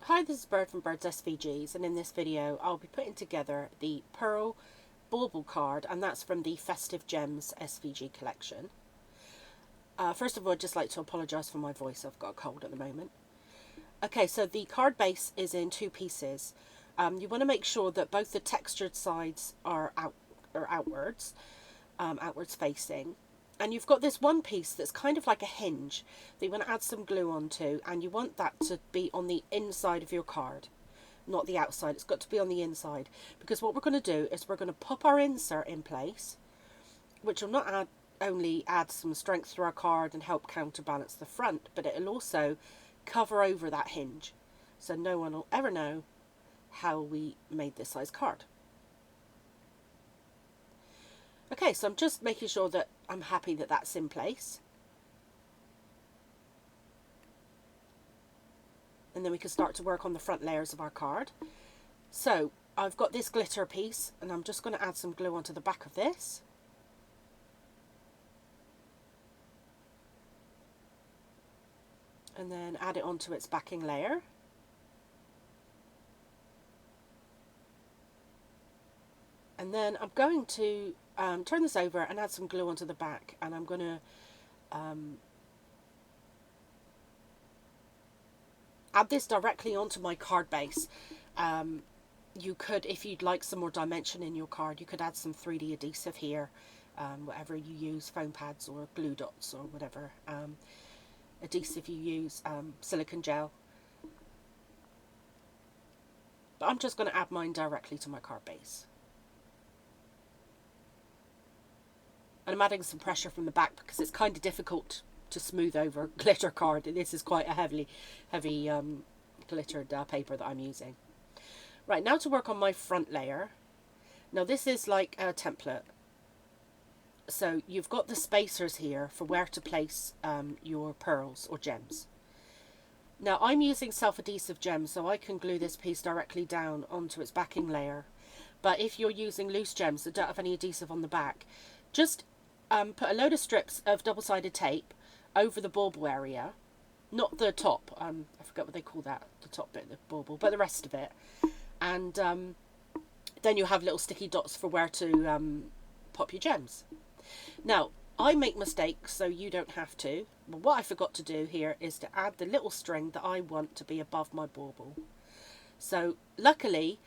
Hi, this is Bird from Birds SVGs, and in this video I'll be putting together the Pearl Bauble Card, and that's from the Festive Gems SVG Collection. First of all, I'd just like to apologise for my voice. I've got a cold at the moment. Okay, so the card base is in two pieces. You want to make sure that both the textured sides are outwards facing. And you've got this one piece that's kind of like a hinge that you want to add some glue onto, and you want that to be on the inside of your card, not the outside. It's got to be on the inside, because what we're going to do is we're going to pop our insert in place, which will not only add some strength to our card and help counterbalance the front, but it'll also cover over that hinge, so no one will ever know how we made this size card. Okay, so I'm just making sure that I'm happy that that's in place. And then we can start to work on the front layers of our card. So I've got this glitter piece, and I'm just going to add some glue onto the back of this. And then add it onto its backing layer. And then I'm going to turn this over and add some glue onto the back, and I'm going to add this directly onto my card base. You could, if you'd like some more dimension in your card, you could add some 3D adhesive here, whatever you use, foam pads or glue dots or whatever adhesive you use, silicone gel. But I'm just going to add mine directly to my card base. And I'm adding some pressure from the back because it's kind of difficult to smooth over glitter card. This is quite a heavy glittered paper that I'm using. Right, now to work on my front layer. Now this is like a template. So you've got the spacers here for where to place your pearls or gems. Now I'm using self-adhesive gems, so I can glue this piece directly down onto its backing layer. But if you're using loose gems that don't have any adhesive on the back, just put a load of strips of double-sided tape over the bauble area, not the top, I forget what they call that, the top bit of the bauble, but the rest of it. And then you'll have little sticky dots for where to pop your gems. Now, I make mistakes, so you don't have to. But what I forgot to do here is to add the little string that I want to be above my bauble. So, luckily,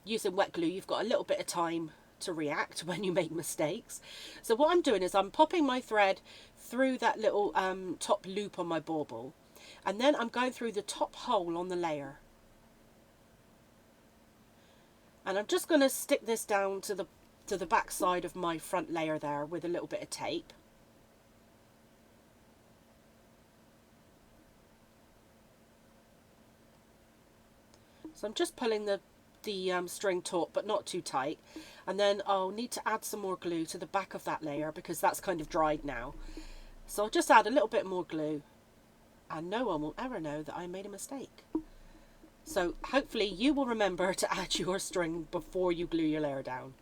using wet glue, you've got a little bit of time to react when you make mistakes. So what I'm doing is I'm popping my thread through that little top loop on my bauble, and then I'm going through the top hole on the layer, and I'm just going to stick this down to the back side of my front layer there with a little bit of tape. So I'm just pulling the string taut, but not too tight, and then I'll need to add some more glue to the back of that layer because that's kind of dried now. So I'll just add a little bit more glue, and no one will ever know that I made a mistake. So hopefully you will remember to add your string before you glue your layer down.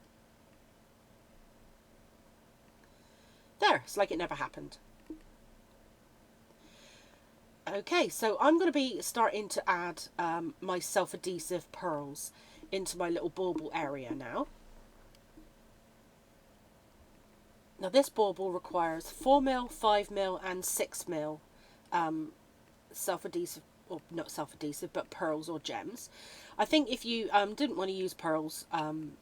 There, it's like it never happened. Okay, so I'm going to be starting to add my self-adhesive pearls into my little bauble area now. Now this bauble requires 4mm, 5mm and 6mm self-adhesive, or not self-adhesive, but pearls or gems. I think if you didn't want to use pearls,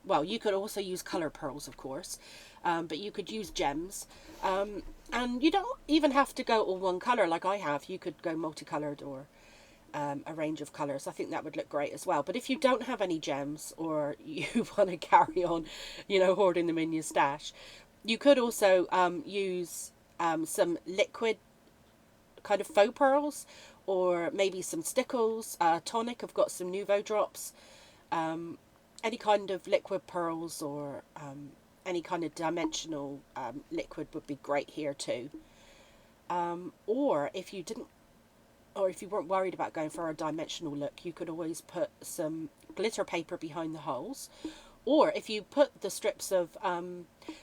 well, you could also use colour pearls, of course, but you could use gems. And you don't even have to go all one colour like I have. You could go multicoloured or a range of colours. I think that would look great as well. But if you don't have any gems, or you want to carry on, hoarding them in your stash, you could also use some liquid kind of faux pearls, or maybe some stickles, tonic. I've got some Nuvo drops, any kind of liquid pearls, or any kind of dimensional liquid would be great here too. Or if you weren't worried about going for a dimensional look, you could always put some glitter paper behind the holes, Or if you put the strips of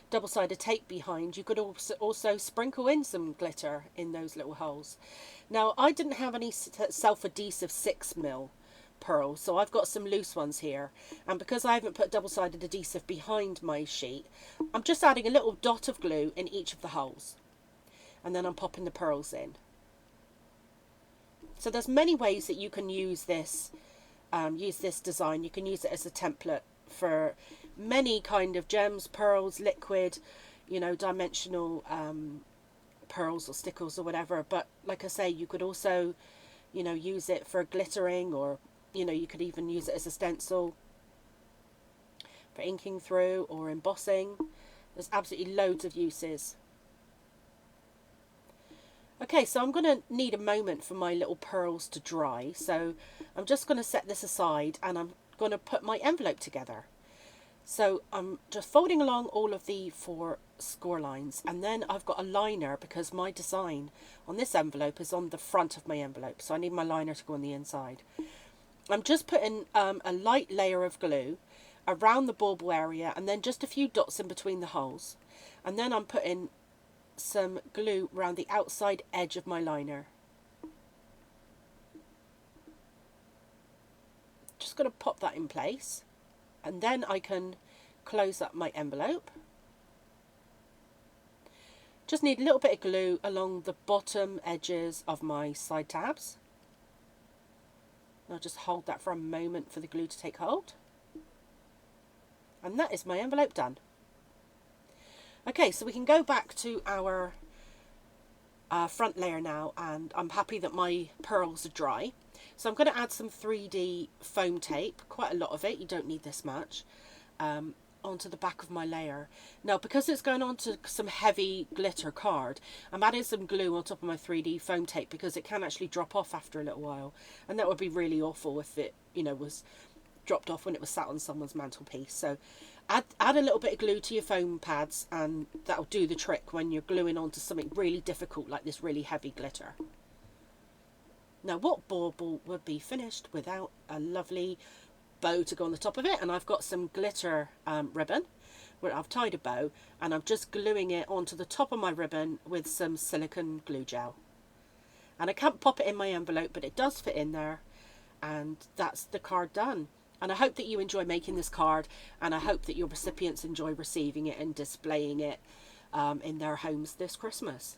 double-sided tape behind, you could also sprinkle in some glitter in those little holes. Now, I didn't have any self-adhesive 6mm pearls, so I've got some loose ones here. And because I haven't put double-sided adhesive behind my sheet, I'm just adding a little dot of glue in each of the holes. And then I'm popping the pearls in. So there's many ways that you can use this design. You can use it as a template for many kind of gems, pearls, liquid, you know, dimensional pearls or stickles or whatever. But like I say, you could also, you know, use it for glittering, or, you know, you could even use it as a stencil for inking through or embossing. There's absolutely loads of uses. Okay, so I'm going to need a moment for my little pearls to dry. So I'm just going to set this aside and I'm going to put my envelope together. So I'm just folding along all of the 4 score lines, and then I've got a liner because my design on this envelope is on the front of my envelope. So I need my liner to go on the inside. I'm just putting a light layer of glue around the bauble area and then just a few dots in between the holes. And then I'm putting some glue around the outside edge of my liner. Just going to pop that in place, and then I can close up my envelope. Just need a little bit of glue along the bottom edges of my side tabs. I'll just hold that for a moment for the glue to take hold. And that is my envelope done. Okay, so we can go back to our front layer now, and I'm happy that my pearls are dry. So I'm going to add some 3D foam tape, quite a lot of it, you don't need this much, onto the back of my layer. Now, because it's going onto some heavy glitter card, I'm adding some glue on top of my 3D foam tape because it can actually drop off after a little while, and that would be really awful if it, you know, was dropped off when it was sat on someone's mantelpiece. So add a little bit of glue to your foam pads, and that'll do the trick when you're gluing onto something really difficult like this really heavy glitter. Now, what bauble would be finished without a lovely bow to go on the top of it? And I've got some glitter ribbon where I've tied a bow, and I'm just gluing it onto the top of my ribbon with some silicone glue gel. And I can't pop it in my envelope, but it does fit in there, and that's the card done. And I hope that you enjoy making this card, and I hope that your recipients enjoy receiving it and displaying it in their homes this Christmas.